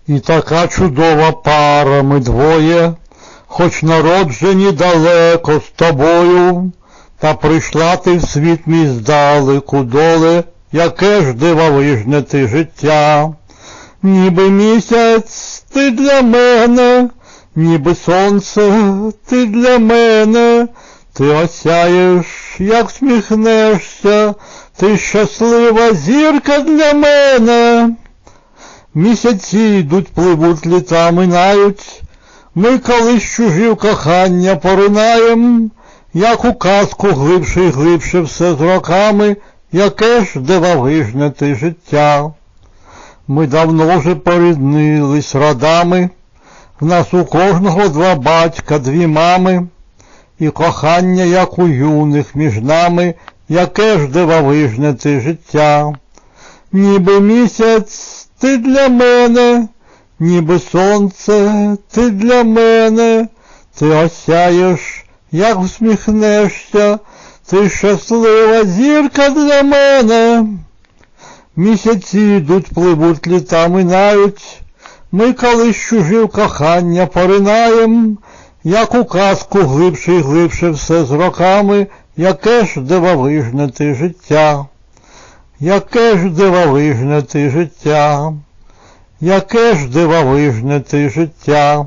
І така чудова пара ми двоє, хоч народжені далеко з тобою, та прийшла ти в світ мій здалеку, доле, яке ж дивовижне ти життя. Ніби місяць ти для мене, ніби сонце ти для мене, ти осяєш, як всміхнешся, ти щаслива зірка для мене. Місяці йдуть, пливуть, літа минають, ми колись чужі в кохання поринаєм, як у казку глибше й глибше все з роками, яке ж дивовижне ти життя. Ми давно вже поріднились родами, в нас у кожного два батька, дві мами, і кохання, як у юних між нами, яке ж дивовижне ти життя. Ніби місяць ти для мене, ніби сонце ти для мене, ти осяєш, як всміхнешся, ти щаслива зірка для мене. Місяці йдуть, пливуть, літа минають, ми колись чужі в кохання поринаєм, як у казку глибше й глибше все з роками, яке ж дивовижне ти життя. Яке ж дивовижне ти життя, яке ж дивовижне ти життя.